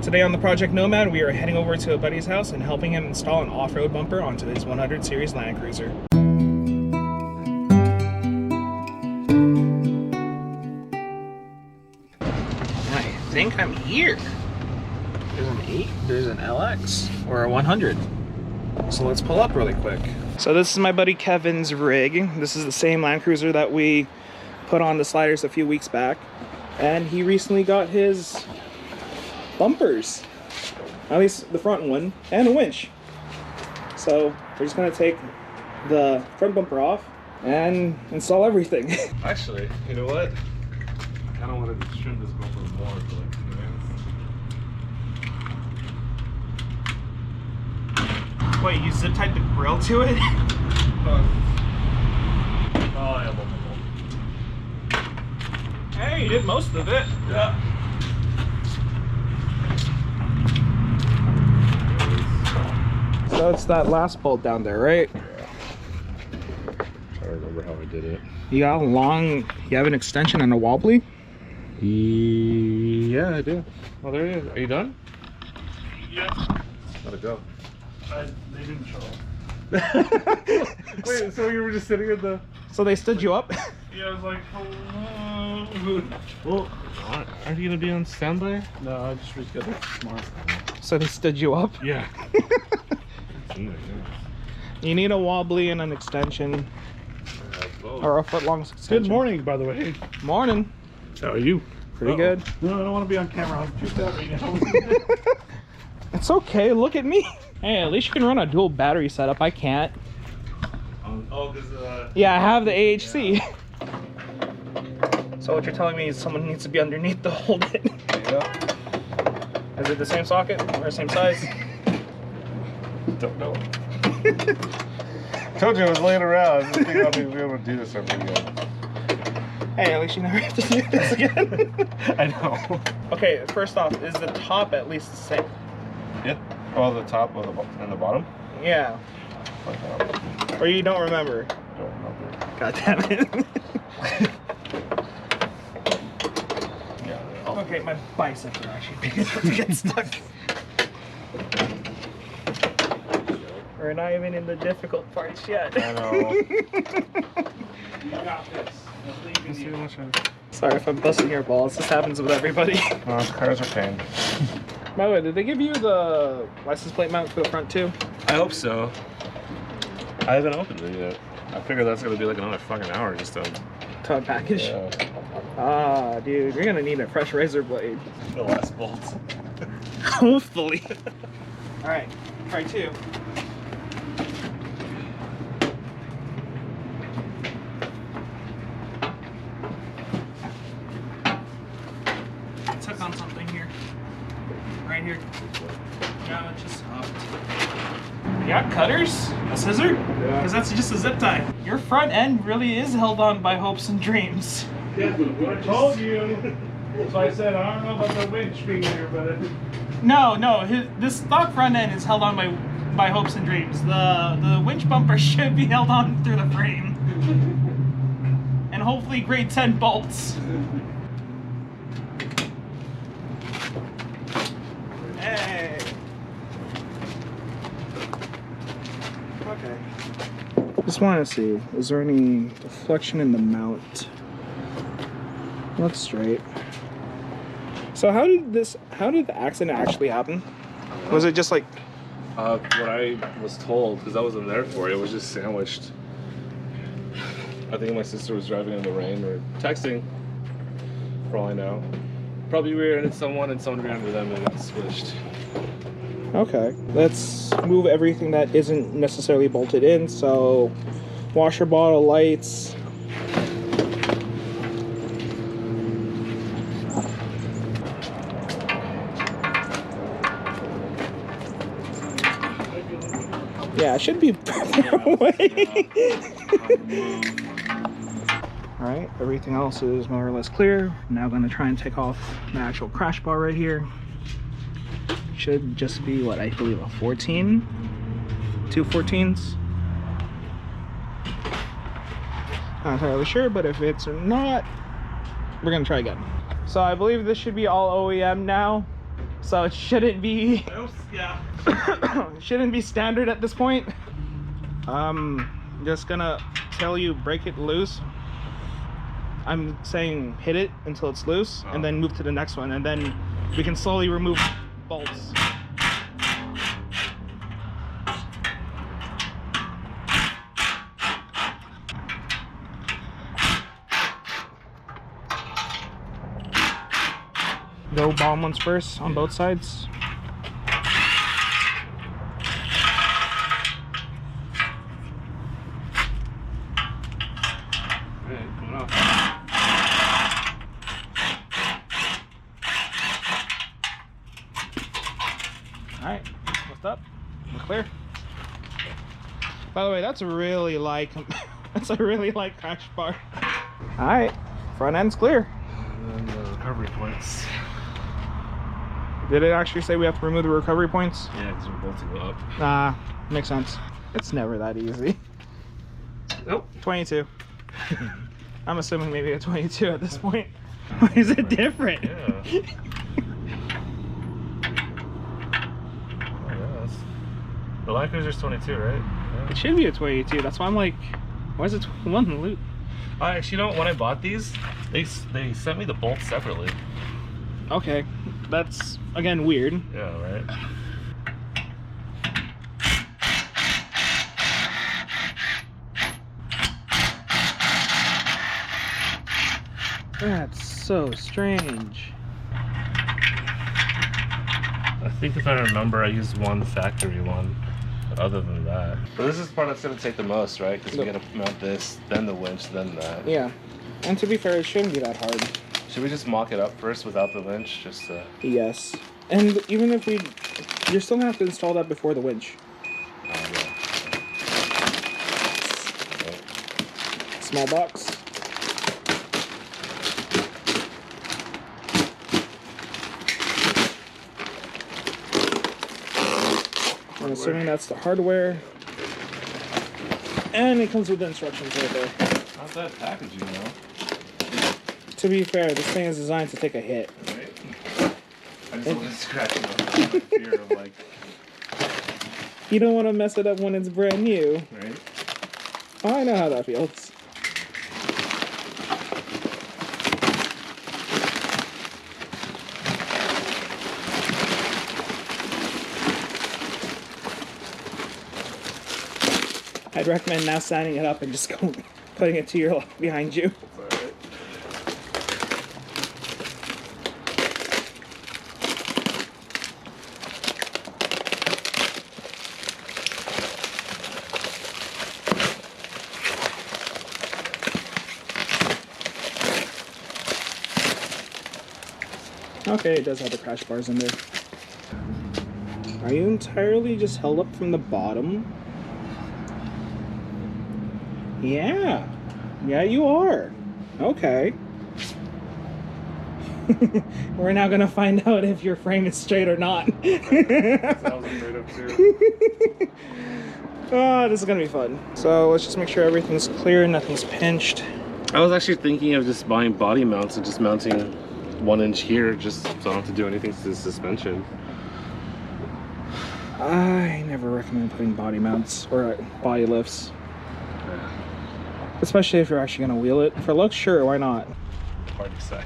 Today on the Project Nomad, we are heading over to a buddy's house and helping him install an off-road bumper onto his 100 series Landcruiser. I think I'm here. There's an 8, there's an LX, or a 100. So let's pull up really quick. So this is my buddy Kevin's rig. This is the same Landcruiser that we put on the sliders a few weeks back. And he recently got his bumpers. At least the front one, and a winch. So we're just gonna take the front bumper off and install everything. Actually, you know what? I kind of wanted to trim this bumper more for like 2 minutes. Wait, you zip tied the grill to it? Oh, yeah, Hey, you did most of it. yeah. So it's that last bolt down there, right? I don't remember how I did it. You got a long, you have an extension and a wobbly? Yeah, I do. Oh, there it is. Are you done? Yeah, Let it go. they didn't show up. Wait, so you were just sitting in the... So they stood you up? Yeah, I was like, hello. Well, aren't you going to be on standby? No, I just rescheduled for tomorrow. So they stood you up? Yeah. You need a wobbly and an extension, or a foot-long extension. Good morning, by the way. Morning. How are you? Pretty good. No, I don't want to be on camera. I'm too out right now. It's okay, look at me. Hey, at least you can run a dual battery setup. I can't. Oh, because Yeah, I have the AHC. So what you're telling me is someone needs to be underneath to hold it. yeah. Is it the same socket or same size? Don't know. Told you I was laying around. I didn't think I'd be able to do this ever again. Hey, at least you never have to do this again. I know. Okay, first off, is the top at least the same? Yeah. Well, the top of and the bottom. Yeah. Or you don't remember? Don't remember. God damn it. Yeah. Okay, my biceps are actually big enough to get stuck. We're not even in the difficult parts yet. I know. You got this. Let's see how much Sorry if I'm busting your balls. This happens with everybody. cars are pain. By the way, did they give you the license plate mount for the front too? I hope so. I haven't opened it yet. I figure that's gonna be like another fucking hour just to... To unpackage? Yeah. Ah, dude, you're gonna need a fresh razor blade. The last bolts. Hopefully. Alright, try 2. Took on something here. Right here. No, it just hopped. You got cutters? A scissor? Yeah. Because that's just a zip tie. Your front end really is held on by hopes and dreams. Yeah, I told you. So I said, I don't know about the winch being here, but No, this stock front end is held on by hopes and dreams. The winch bumper should be held on through the frame. And hopefully grade 10 bolts. Hey. Okay. Just want to see, is there any deflection in the mount? Looks straight. So how did the accident actually happen? Was it just like... What I was told, because I wasn't there for it, it was just sandwiched. I think my sister was driving in the rain or texting, for all I know. Probably rear-ended someone and someone rear-ended them and got squished. Okay, let's move everything that isn't necessarily bolted in. So, washer bottle, lights. Yeah, it should be further away. Alright, everything else is more or less clear. Now I'm going to try and take off the actual crash bar right here. Should just be, what, I believe a 14? 2 14s? Not entirely sure, but if it's not, we're going to try again. So I believe this should be all OEM now. so it shouldn't be Yeah. shouldn't be standard at this point. Just gonna tell you break it loose. I'm saying hit it until it's loose, and then move to the next one, and then we can slowly remove bolts. Go bottom ones first on both sides. Alright, lift up. We're clear. By the way, that's a really light that's a really light crash bar. Alright, front end's clear. And then the recovery points. Did it actually say we have to remove the recovery points? Yeah, because we're bolting up. Makes sense. It's never that easy. Nope. 22. I'm assuming maybe a 22 at this point. Why is it different? Yeah. The Landcruiser's 22, right? Yeah. It should be a 22. That's why I'm like, why is it 21 in the loot? Actually, you know what? When I bought these, they sent me the bolts separately. Okay, that's again weird. Yeah, right. That's so strange. I think if I remember, I used one factory one. But other than that, but this is the part that's gonna take the most, right? Because we gotta mount this, then the winch, then that. Yeah, and to be fair, it shouldn't be that hard. Should we just mock it up first without the winch, just to... Yes, and even if you're still gonna have to install that before the winch. Yeah. Small box. I'm assuming that's the hardware. And it comes with the instructions right there. Not bad packaging, though. To be fair, this thing is designed to take a hit. Right? I just want to scratch it up. Fear of, like... You don't want to mess it up when it's brand new. Right? Oh, I know how that feels. I'd recommend now standing it up and just putting it to your left behind you. Alright. Okay, it does have the crash bars in there. Are you entirely just held up from the bottom? Yeah. Yeah, you are. Okay. We're now gonna find out if your frame is straight or not. That was afraid of too. Oh, this is gonna be fun. So let's just make sure everything's clear, nothing's pinched. I was actually thinking of just buying body mounts and just mounting 1 inch here, just so I don't have to do anything to the suspension. I never recommend putting body mounts or body lifts. Especially if you're actually gonna wheel it. For looks, sure, why not? Hard to say.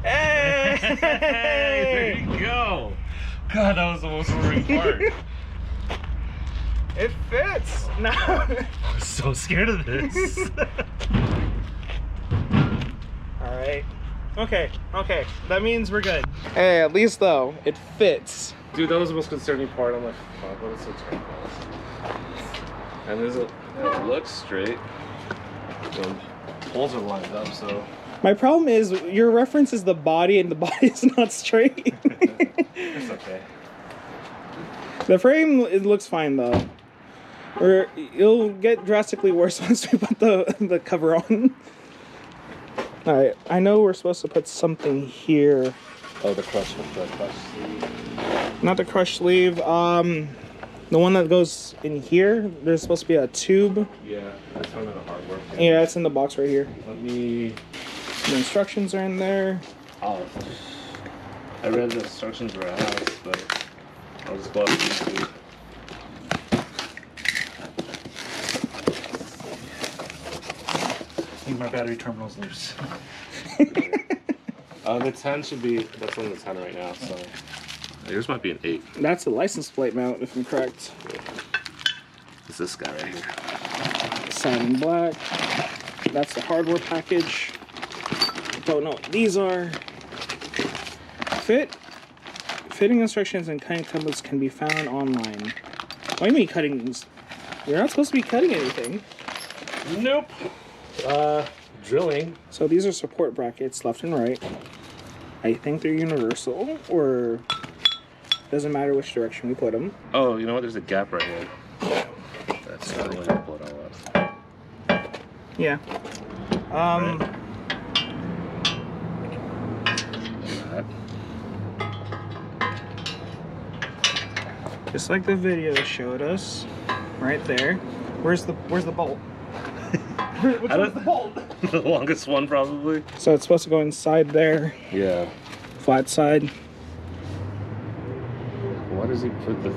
Hey! There you go. God, that was the most boring part. It fits. No. I was so scared of this. All right. Okay. That means we're good. Hey, at least though, it fits. Dude, that was the most concerning part. I'm like, fuck, what is so terrible? And it looks straight. The holes are lined up, so. My problem is your reference is the body, and the body is not straight. It's okay. The frame, it looks fine though. Or it'll get drastically worse once we put the cover on. All right, I know we're supposed to put something here. Oh, the crush sleeve. Not the crush sleeve. The one that goes in here. There's supposed to be a tube. Yeah, that's one of the hardware. Yeah, it's in the box right here. Let me The instructions are in there. Oh, I read the instructions were asked, but I'll just go up to YouTube. I think my battery terminal's loose. The 10 should be, that's on the 10 right now, so. Yours might be an 8. That's the license plate mount, if I'm correct. It's this guy right here. Signed in black. That's the hardware package. Don't know what these are. Fitting instructions and cutting templates can be found online. What do you mean cutting these? You're not supposed to be cutting anything. Nope. Drilling. So these are support brackets, left and right. I think they're universal, or doesn't matter which direction we put them. Oh, you know what? There's a gap right here. That's the way to pull it all up. Yeah. Right. Just like the video showed us, right there. Where's the bolt? Which one's the bolt? The longest one, probably. So it's supposed to go inside there, Yeah. flat side. Why does he put the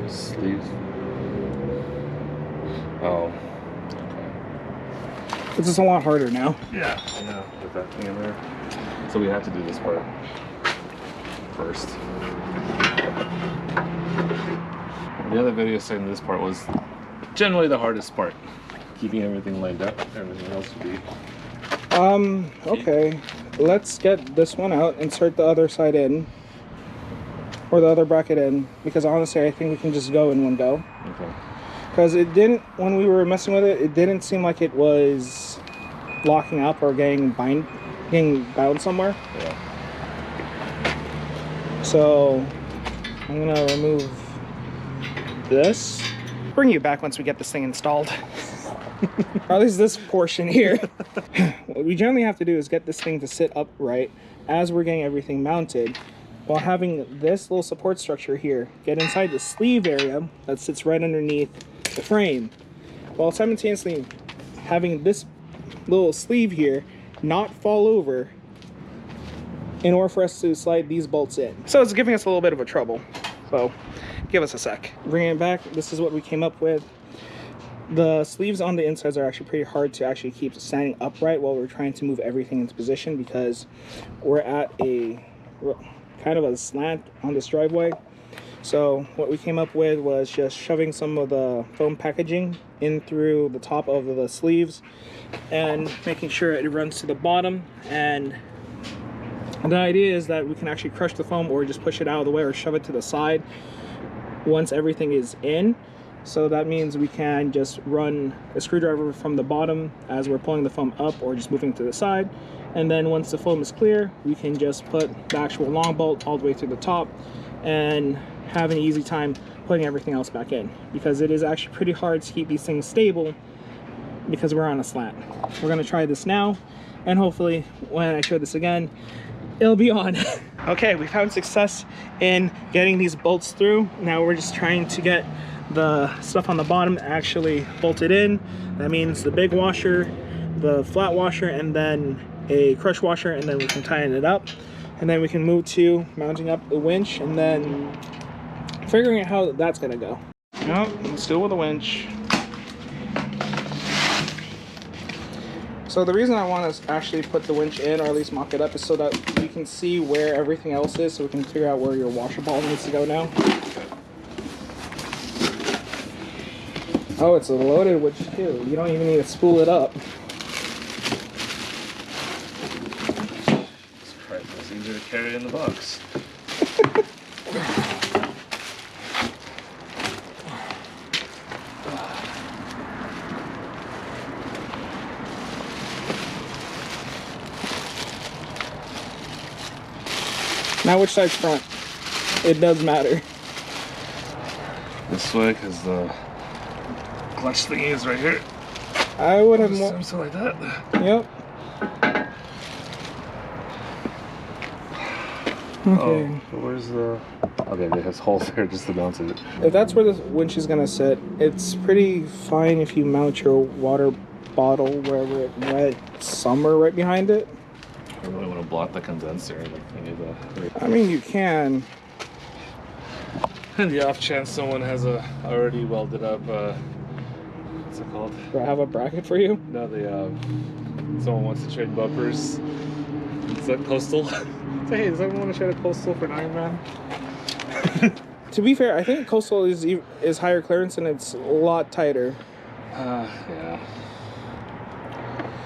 sleeves? Oh. This is a lot harder now. Yeah. Yeah. Put that thing in there. So we have to do this part first. The other video saying this part was generally the hardest part. Keeping everything lined up. Everything else would be. Okay. Let's get this one out, insert the other side in. Or the other bracket in. Because honestly, I think we can just go in one go. Okay. Because it didn't, when we were messing with it, it didn't seem like it was locking up or getting bound somewhere. Yeah. So I'm gonna remove this. Bring you back once we get this thing installed. Or at least this portion here. What we generally have to do is get this thing to sit upright as we're getting everything mounted, while having this little support structure here get inside the sleeve area that sits right underneath the frame, while simultaneously having this little sleeve here not fall over in order for us to slide these bolts in. So it's giving us a little bit of a trouble. So give us a sec. Bringing it back, this is what we came up with. The sleeves on the insides are actually pretty hard to actually keep standing upright while we're trying to move everything into position, because we're at a kind of a slant on this driveway. So what we came up with was just shoving some of the foam packaging in through the top of the sleeves and making sure it runs to the bottom. And the idea is that we can actually crush the foam or just push it out of the way or shove it to the side once everything is in. So that means we can just run a screwdriver from the bottom as we're pulling the foam up or just moving to the side. And then once the foam is clear, we can just put the actual long bolt all the way through the top and have an easy time putting everything else back in, because it is actually pretty hard to keep these things stable because we're on a slant. We're gonna try this now, and hopefully when I show this again, it'll be on. Okay, we found success in getting these bolts through. Now we're just trying to get the stuff on the bottom actually bolted in. That means the big washer, the flat washer, and then a crush washer, and then we can tighten it up. And then we can move to mounting up the winch and then figuring out how that's gonna go. Nope, let's do it with a winch. So the reason I want to actually put the winch in, or at least mock it up, is so that you can see where everything else is, so we can figure out where your washer ball needs to go now. Oh, it's a loaded winch too. You don't even need to spool it up. It's easier to carry in the box. Now which side's front? It does matter. This way, because the clutch thingy is right here. I would have more. Something like that. Yep. Okay. Oh, where's the... Okay, it has holes there just to mount it. If that's where the winch is gonna sit, it's pretty fine if you mount your water bottle wherever it went, somewhere right behind it. I really want to block the condenser. Like, I need the... I mean, you can. In the off chance someone has a already welded up, what's it called? Do I have a bracket for you? No, someone wants to trade bumpers. Is that Coastal? Say, hey, does anyone want to trade a Coastal for an Ironman? To be fair, I think Coastal is higher clearance and it's a lot tighter. Yeah.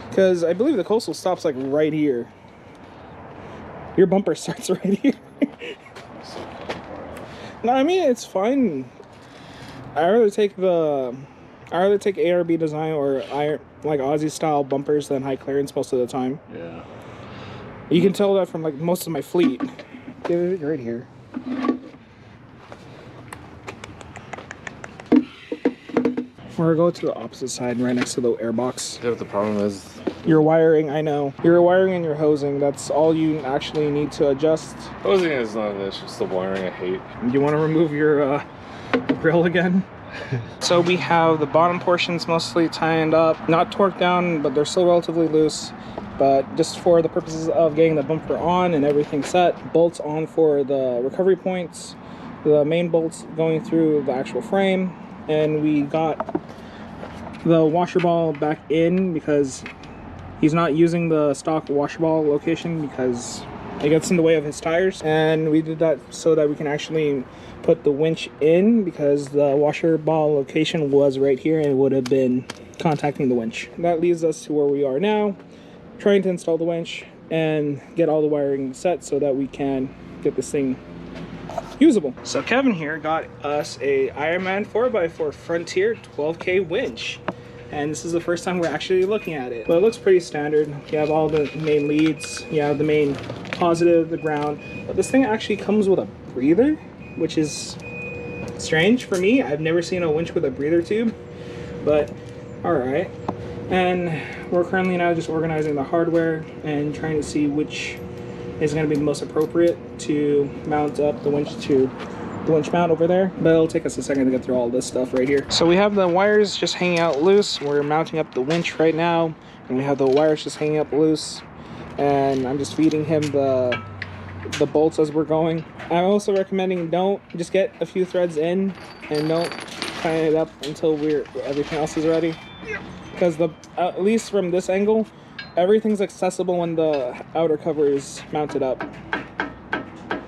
Because I believe the Coastal stops like right here. Your bumper starts right here. No, I mean, it's fine. I rather take ARB design or like Aussie style bumpers than high clearance most of the time. Yeah. You can tell that from like most of my fleet. Give it right here. We're gonna go to the opposite side, right next to the airbox. Yeah, but the problem is... Your wiring, I know. Your wiring and your hosing, that's all you actually need to adjust. Hosing is not an issue, it's the wiring I hate. You want to remove your grill again? So we have the bottom portions mostly tightened up, not torqued down, but they're still relatively loose. But just for the purposes of getting the bumper on and everything set, bolts on for the recovery points, the main bolts going through the actual frame, and we got the washer ball back in because he's not using the stock washer ball location because it gets in the way of his tires. And we did that so that we can actually put the winch in because the washer ball location was right here and it would have been contacting the winch. That leads us to where we are now, trying to install the winch and get all the wiring set so that we can get this thing usable. So Kevin here got us a Ironman 4x4 Frontier 12K winch. And this is the first time we're actually looking at it. But it looks pretty standard. You have all the main leads, you have the main positive, the ground. But this thing actually comes with a breather, which is strange for me. I've never seen a winch with a breather tube, but all right. And we're currently now just organizing the hardware and trying to see which is going to be the most appropriate to mount up the winch to the winch mount over there, but it'll take us a second to get through all this stuff right here. So we have the wires just hanging out loose. We're mounting up the winch right now, and we have the wires just hanging up loose, and I'm just feeding him the bolts as we're going. I'm also recommending don't just get a few threads in and don't tighten it up until everything else is ready, because at least from this angle, everything's accessible when the outer cover is mounted up.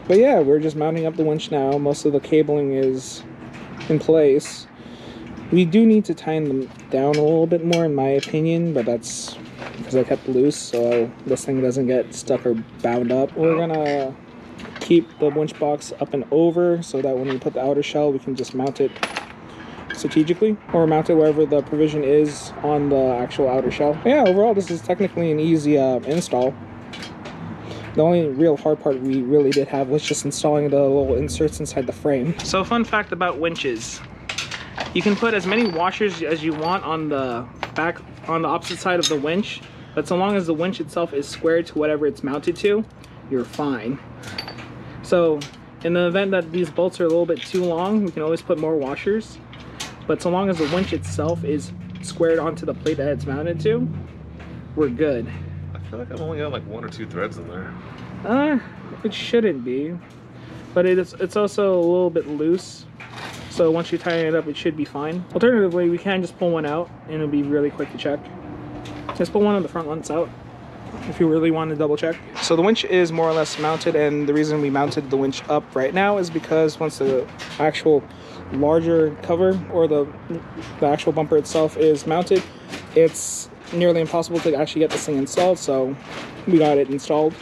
But yeah, we're just mounting up the winch now. Most of the cabling is in place. We do need to tighten them down a little bit more in my opinion, but that's because I kept loose so this thing doesn't get stuck or bound up. We're gonna keep the winch box up and over so that when we put the outer shell we can just mount it strategically or mount it wherever the provision is on the actual outer shell. But yeah, overall this is technically an easy install. The only real hard part we really did have was just installing the little inserts inside the frame. So fun fact about winches. You can put as many washers as you want on the back, on the opposite side of the winch, but so long as the winch itself is squared to whatever it's mounted to, you're fine. So in the event that these bolts are a little bit too long, we can always put more washers, but so long as the winch itself is squared onto the plate that it's mounted to, we're good. I feel like I've only got like 1 or 2 threads in there. It shouldn't be, but it's also a little bit loose. So once you tighten it up, it should be fine. Alternatively, we can just pull one out and it'll be really quick to check. Just pull one of the front ones out if you really want to double check. So the winch is more or less mounted, and the reason we mounted the winch up right now is because once the actual larger cover or the actual bumper itself is mounted, it's nearly impossible to actually get this thing installed, so we got it installed.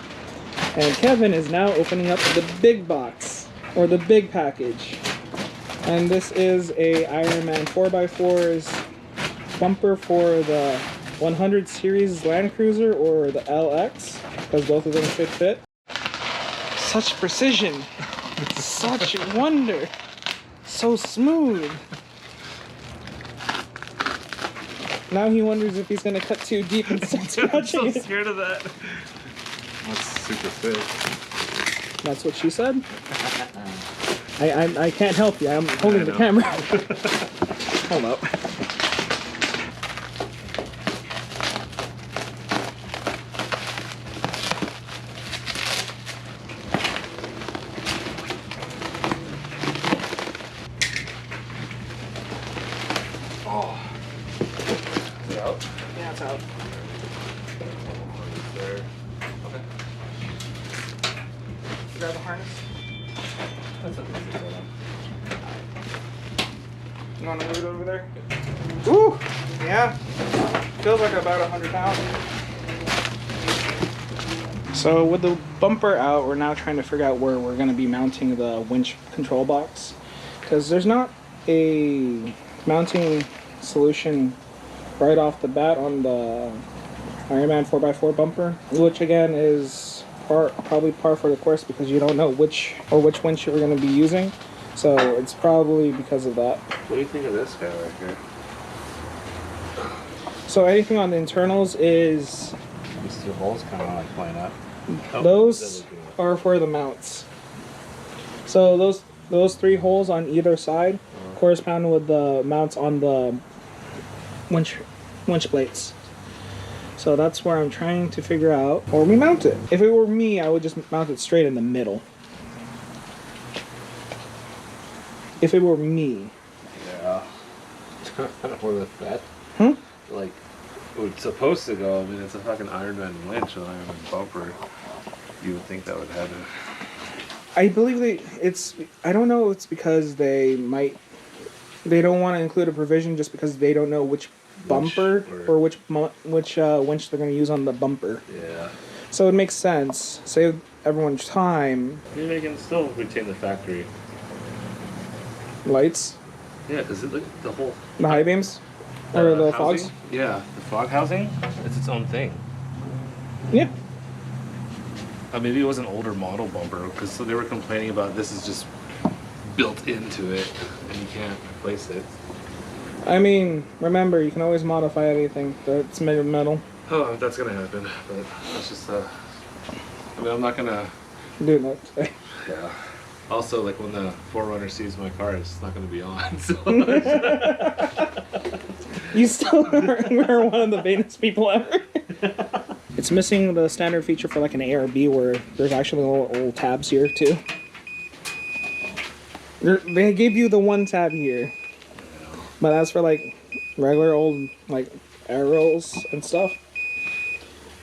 And Kevin is now opening up the big box, or the big package. And this is a Ironman 4x4's bumper for the 100 series Landcruiser or the LX, because both of them should fit. Such precision, such wonder, so smooth. Now he wonders if he's gonna cut too deep and start scratching. I'm so scared of that. That's super thick. That's what she said. I can't help you. I'm holding the camera. Hold up. grab the harness? That's okay. You want to move it over there? Ooh, yeah. Feels like about 100 pounds. So with the bumper out, we're now trying to figure out where we're going to be mounting the winch control box, because there's not a mounting solution right off the bat on the Ironman 4x4 bumper, which again is probably par for the course because you don't know which winch you're going to be using. So it's probably because of that. What do you think of this guy right here? So anything on the internals is... These two holes kind of like line up. Those are for the mounts. So those 3 holes on either side correspond with the mounts on the winch plates. So that's where I'm trying to figure out where we mount it. If it were me, I would just mount it straight in the middle. If it were me. Yeah. I don't know where that's at. Like, it's supposed to go. I mean, it's a fucking Ironman winch, an Ironman bumper. You would think that would have to. I believe I don't know, it's because they don't want to include a provision just because they don't know which bumper or which winch they're going to use on the bumper. Yeah. So it makes sense. Save everyone's time. I mean, they can still retain the factory. Lights? Yeah, because the whole... The high beams? Or the housing? fogs? Yeah, the fog housing, it's its own thing. Yeah. Maybe it was an older model bumper, because they were complaining about this is just built into it, and you can't replace it. I mean, remember, you can always modify anything that's made of metal. Oh, that's going to happen, but that's just... I mean, I'm not going to... Do that today. Yeah. Also, like when the Forerunner sees my car, it's not going to be on. So. You still are one of the vainest people ever. It's missing the standard feature for like an A or B where there's actually little tabs here too. They gave you the one tab here, but that's for like regular old like air rolls and stuff.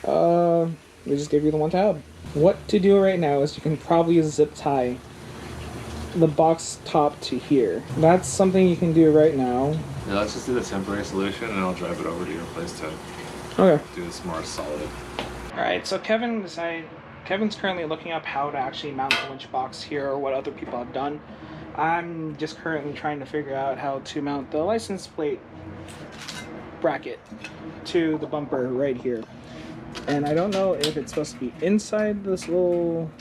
They just gave you the one tab. What to do right now is you can probably zip tie the box top to here. That's something you can do right now. Yeah, let's just do the temporary solution and I'll drive it over to your place to do this more solid. Alright, so Kevin's currently looking up how to actually mount the winch box here or what other people have done. I'm just currently trying to figure out how to mount the license plate bracket to the bumper right here. And I don't know if it's supposed to be inside this little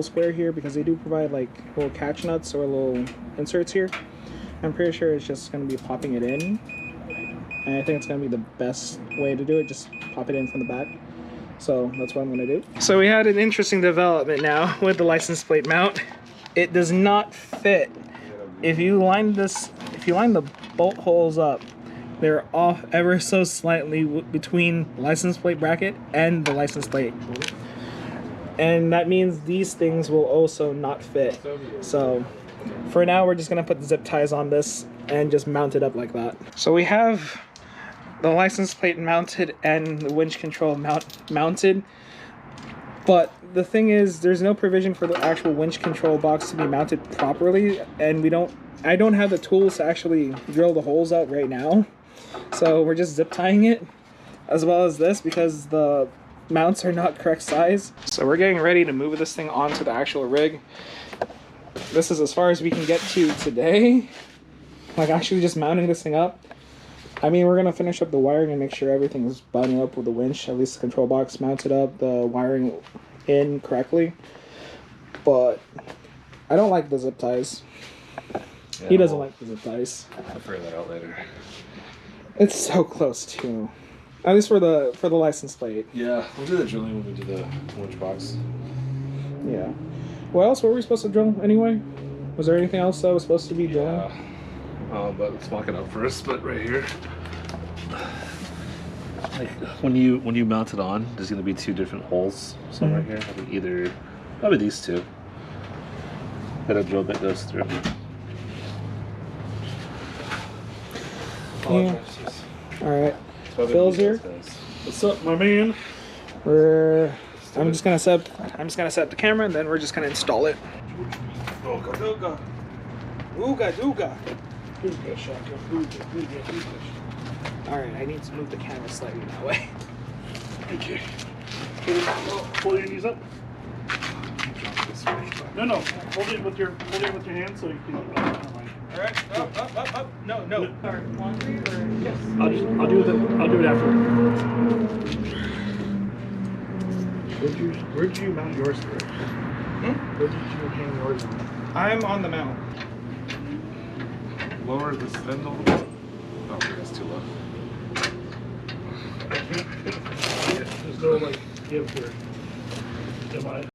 square here because they do provide like little catch nuts or little inserts here. I'm pretty sure it's just going to be popping it in. And I think it's going to be the best way to do it, just pop it in from the back. So that's what I'm going to do. So we had an interesting development now with the license plate mount. It does not fit. If you line the bolt holes up, they're off ever so slightly between the license plate bracket and the license plate. And that means these things will also not fit. So for now, we're just gonna put the zip ties on this and just mount it up like that. So we have the license plate mounted and the winch control mounted. But the thing is, there's no provision for the actual winch control box to be mounted properly, and I don't have the tools to actually drill the holes out right now. So we're just zip tying it, as well as this, because the mounts are not correct size. So we're getting ready to move this thing onto the actual rig. This is as far as we can get to today. Like actually just mounting this thing up. I mean, we're gonna finish up the wiring and make sure everything is buttoned up with the winch, at least the control box mounted up, the wiring in correctly. But I don't like the zip ties. Yeah, He doesn't like the zip ties. I'll figure that out later. It's so close too. At least for the license plate. Yeah, we'll do the drilling when we do the winch box. Yeah. What else were we supposed to drill anyway? Was there anything else that was supposed to be drilling? Yeah. But let's mock it up first. But right here, like when you mount it on, there's gonna be 2 different holes. So right here, I think probably these 2. That a drill bit goes through. Yeah. All right. Phil's here. What's up, my man? We're I'm just gonna set up the camera, and then we're just gonna install it. Ooga dooga. Ooga dooga. Ooga shaka, ooga, ooga, ooga. All right, I need to move the camera slightly that way. Okay. Pull your knees up. No, no. Hold it with your hand so you can. All right, up. No. Laundry or yes. I'll do it after. Where'd you mount yours for? Where did you hang yours on? I'm on the mount. Lower the spindle. Oh, that's too low. There's no like give here. Am I?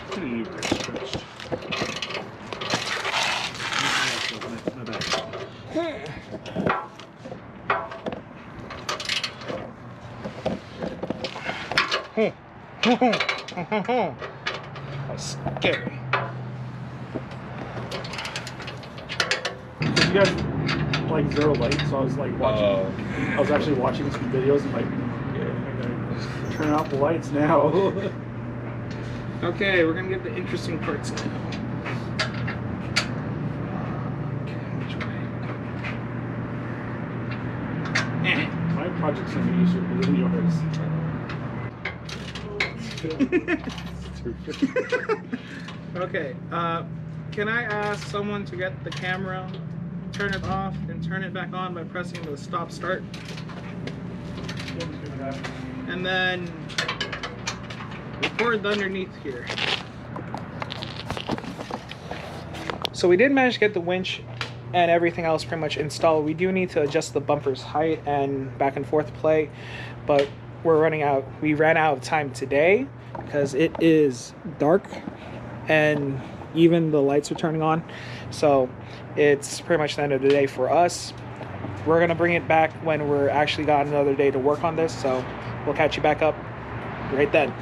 What are you stretched? My bad. That's scary. You guys like zero light, so I was like watching. I was actually watching some videos and like, turn out the lights now. Okay, we're gonna get the interesting parts now. Which way? My project's gonna be easier than yours. Okay, can I ask someone to get the camera, turn it off, and turn it back on by pressing the stop start? And then record underneath here. So we did manage to get the winch and everything else pretty much installed. We do need to adjust the bumper's height and back and forth play, but we ran out of time today because it is dark and even the lights are turning on. So it's pretty much the end of the day for us. We're gonna bring it back when we're actually got another day to work on this. So we'll catch you back up right then.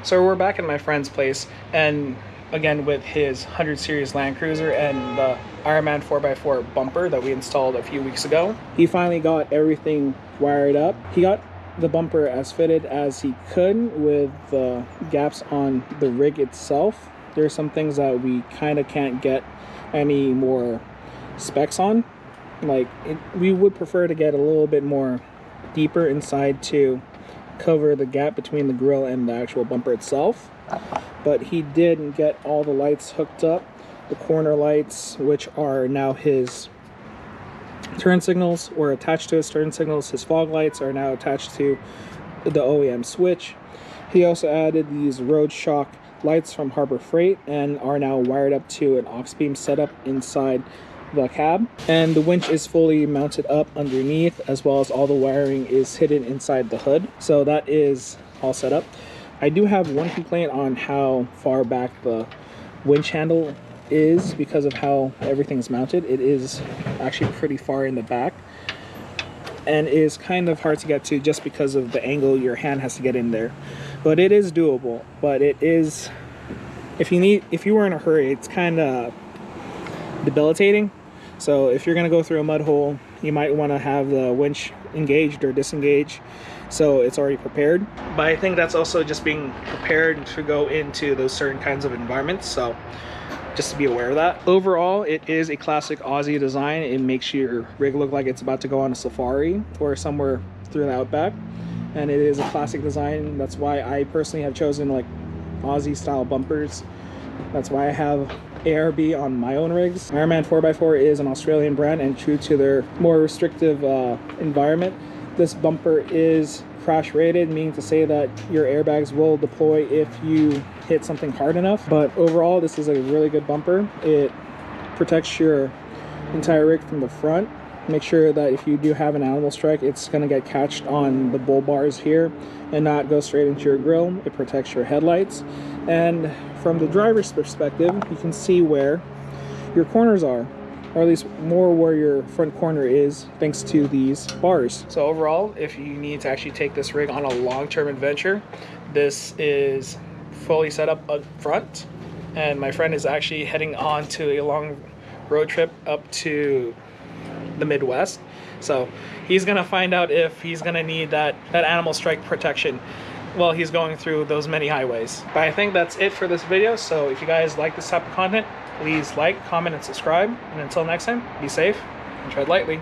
So we're back at my friend's place, and again with his 100 series Landcruiser and the Ironman 4x4 bumper that we installed a few weeks ago. He finally got everything wired up. He got the bumper as fitted as he could with the gaps on the rig itself. There's some things that we kind of can't get any more specs on. Like we would prefer to get a little bit more deeper inside to cover the gap between the grill and the actual bumper itself. But he did get all the lights hooked up, the corner lights, which are now his turn signals, or attached to his turn signals. His fog lights are now attached to the OEM switch. He also added these road shock lights from Harbor Freight and are now wired up to an aux beam setup inside the cab. And the winch is fully mounted up underneath, as well as all the wiring is hidden inside the hood. So that is all set up. I do have one complaint on how far back the winch handle is because of how everything's mounted. It is actually pretty far in the back and is kind of hard to get to just because of the angle your hand has to get in there. But it is doable. But it is, if you were in a hurry, it's kind of debilitating. So if you're gonna go through a mud hole, you might want to have the winch engaged or disengaged so it's already prepared. But I think that's also just being prepared to go into those certain kinds of environments, so just to be aware of that. Overall, it is a classic Aussie design. It makes your rig look like it's about to go on a safari or somewhere through the outback, and it is a classic design. That's why I personally have chosen like Aussie style bumpers. That's why I have ARB on my own rigs. Ironman 4x4 is an Australian brand, and true to their more restrictive environment, this bumper is crash rated, meaning to say that your airbags will deploy if you hit something hard enough. But overall, this is a really good bumper. It protects your entire rig from the front. Make sure that if you do have an animal strike, it's going to get catched on the bull bars here and not go straight into your grill. It protects your headlights. And from the driver's perspective, you can see where your corners are, or at least more where your front corner is, thanks to these bars. So overall, if you need to actually take this rig on a long-term adventure, this is fully set up front. And my friend is actually heading on to a long road trip up to the Midwest. So he's gonna find out if he's gonna need that animal strike protection while he's going through those many highways. But I think that's it for this video. So if you guys like this type of content, please like, comment, and subscribe. And until next time, be safe and tread lightly.